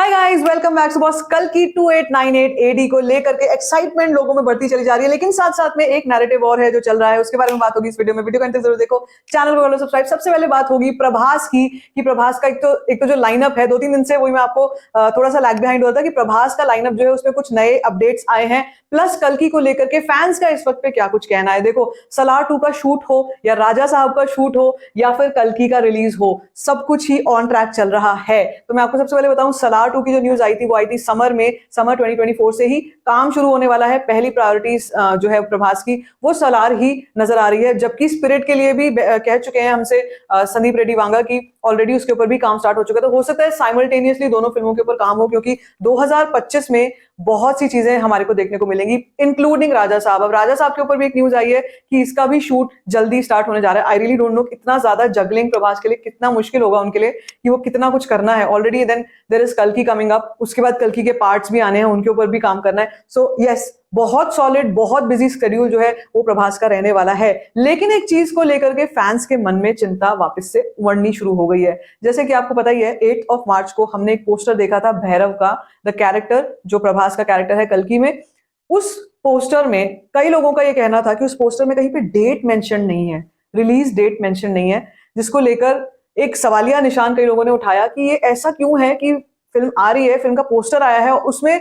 Hi guys, welcome back to boss. कल की 2898 AD को लेकर के एक्साइटमेंट लोगों में बढ़ती चली जा रही है, लेकिन साथ साथ में एक नैरेटिव और है जो चल रहा है, उसके बारे में बात होगी इस वीडियो में। वीडियो को अंत तक जरूर देखो, चैनल को कर लो सब्सक्राइब। सबसे पहले बात होगी प्रभास की कि प्रभास का एक तो जो लाइनअप है, 2-3 दिन से वही मैं आपको थोड़ा सा लैग बिहाइंड हुआ था कि प्रभास का लाइनअप जो है उसमें कुछ नए अपडेट्स आए हैं, प्लस कल्कि को लेकर के फैंस का इस वक्त पे क्या कुछ कहना है। देखो, सलार 2 का शूट हो या राजा साहब का शूट हो या फिर कल्कि का रिलीज हो, सब कुछ ही ऑन ट्रैक चल रहा है। तो मैं आपको सबसे पहले बताऊं, सलार 2 की जो न्यूज आई थी वो आई थी समर 2024 से ही काम शुरू होने वाला है। पहली प्रायोरिटीज जो है प्रभास की वो सलार ही नजर आ रही है, जबकि स्पिरिट के लिए भी कह चुके हैं हमसे संदीप रेड्डी वांगा की ऑलरेडी उसके ऊपर भी काम स्टार्ट हो चुका है। तो हो सकता है साइमल्टेनियसली दोनों फिल्मों के ऊपर काम हो, क्योंकि 2025 में बहुत सी चीजें हमारे को देखने को मिलेंगी, इंक्लूडिंग राजा साहब। अब राजा साहब के ऊपर भी एक न्यूज आई है कि इसका भी शूट जल्दी स्टार्ट होने जा रहा है। आई रियली डोंट नो इतना ज्यादा जगलिंग प्रभास के लिए कितना मुश्किल होगा उनके लिए कि वो कितना कुछ करना है। ऑलरेडी देन देयर इज कल्कि कमिंग अप, उसके बाद कल्कि के पार्ट्स भी आने हैं, उनके ऊपर भी काम करना है। सो यस, बहुत सॉलिड, बहुत बिजी शेड्यूल जो है वो प्रभास का रहने वाला है। लेकिन एक चीज को लेकर के फैंस के मन में चिंता वापस से उमड़नी शुरू हो गई है। जैसे कि आपको पता ही है, 8 मार्च को हमने एक पोस्टर देखा था भैरव का, द कैरेक्टर जो प्रभास का कैरेक्टर है कल्कि में। उस पोस्टर में कई लोगों का यह कहना था कि उस पोस्टर में कहीं पे डेट मेंशन नहीं है, रिलीज डेट मेंशन नहीं है, जिसको लेकर एक सवालिया निशान कई लोगों ने उठाया कि ये ऐसा क्यों है कि फिल्म आ रही है, फिल्म का पोस्टर आया है और उसमें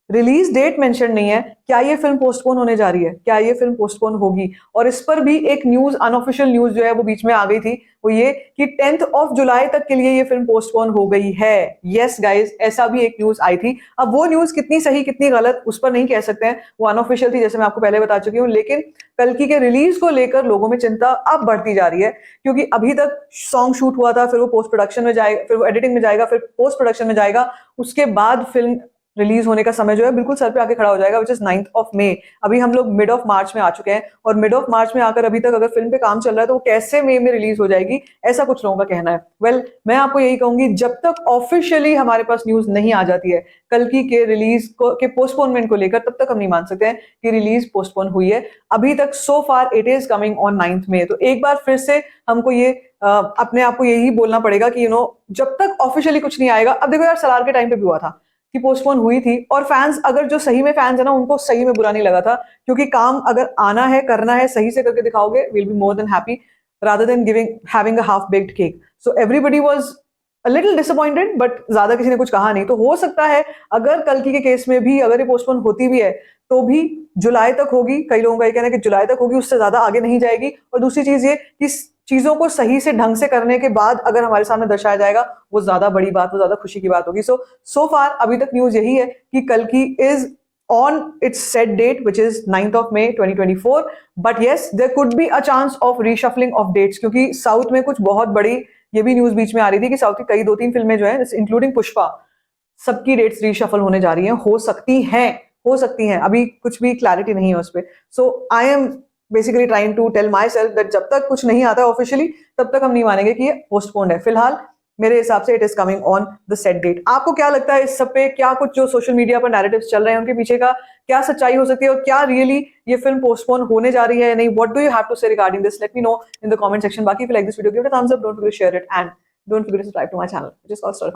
रिलीज डेट मेंशन नहीं है। क्या ये फिल्म पोस्टपोन होने जा रही है? क्या ये फिल्म पोस्टपोन होगी? और इस पर भी एक न्यूज, अनऑफिशियल न्यूज जो है वो बीच में आ गई थी, वो ये कि 10 जुलाई तक के लिए ये फिल्म पोस्टपोन हो गई है। यस गाइस, ऐसा भी एक न्यूज आई थी। अब वो न्यूज कितनी सही कितनी गलत उस पर नहीं कह सकते हैं, वो अनऑफिशियल थी जैसे मैं आपको पहले बता चुकी हूँ। लेकिन कल्कि के रिलीज को लेकर लोगों में चिंता अब बढ़ती जा रही है, क्योंकि अभी तक सॉन्ग शूट हुआ था, फिर वो पोस्ट प्रोडक्शन में जाएगा, फिर वो एडिटिंग में जाएगा, फिर पोस्ट प्रोडक्शन में जाएगा, उसके बाद फिल्म रिलीज होने का समय जो है बिल्कुल सर पे आके खड़ा हो जाएगा, विच इज 9 मई। अभी हम लोग मिड ऑफ मार्च में आ चुके हैं, और मिड ऑफ मार्च में आकर अभी तक अगर फिल्म पे काम चल रहा है तो वो कैसे मई में रिलीज हो जाएगी, ऐसा कुछ लोगों का कहना है। वेल, मैं आपको यही कहूंगी, जब तक ऑफिशियली हमारे पास न्यूज नहीं आ जाती है कल्कि के रिलीज के पोस्टपोनमेंट को लेकर, तब तक हम नहीं मान सकते हैं कि रिलीज पोस्टपोन हुई है। अभी तक so far it is coming on 9 May. तो एक बार फिर से हमको ये अपने आप को यही बोलना पड़ेगा कि जब तक ऑफिशियली कुछ नहीं आएगा। अब देखो यार, सलार के टाइम पे भी हुआ था कि पोस्टपोन हुई थी, और फैंस, अगर जो सही में फैंस है ना, उनको सही में बुरा नहीं लगा था, क्योंकि काम अगर आना है, करना है, सही से करके दिखाओगे, will be more than happy rather than having a half baked cake. So everybody was a little disappointed, but ज्यादा किसी ने कुछ कहा नहीं। तो हो सकता है अगर कल्कि के केस में भी अगर ये पोस्टपोन होती भी है तो भी जुलाई तक होगी। कई लोगों का ये कहना है कि जुलाई तक होगी, उससे ज्यादा आगे नहीं जाएगी। और दूसरी चीज ये कि चीजों को सही से ढंग से करने के बाद अगर हमारे सामने दर्शाया जाएगा, वो ज्यादा बड़ी बात, वो ज्यादा खुशी की बात होगी। सो फार अभी तक न्यूज यही है कि कल्कि is on its set date, which is 9 May 2024. But yes, there could be a chance of reshuffling of dates, क्योंकि साउथ में कुछ बहुत बड़ी, ये भी न्यूज बीच में आ रही थी कि साउथ की कई 2-3 फिल्में जो है, इंक्लूडिंग पुष्पा, सबकी डेट्स रीशफल होने जा रही हैं। हो सकती हैं, अभी कुछ भी क्लैरिटी नहीं है उस पर। So I am basically trying to tell myself that जब तक कुछ नहीं आता ऑफिशियली, तब तक हम नहीं मानेंगे कि ये पोस्टपोन्ड है। फिलहाल मेरे हिसाब से it is coming on the set date. आपको क्या लगता है इस सब पे? क्या कुछ जो सोशल मीडिया पर नैरेटिव्स चल रहे हैं उनके पीछे का क्या सच्चाई हो सकती है, और क्या रियली ये फिल्म पोस्टपोन होने जा रही है या नहीं? What do you have to say regarding this? Let me know in the comment section. बाकी if you like this video, give it a thumbs up, don't forget to share it, and don't forget to subscribe to my channel, which is called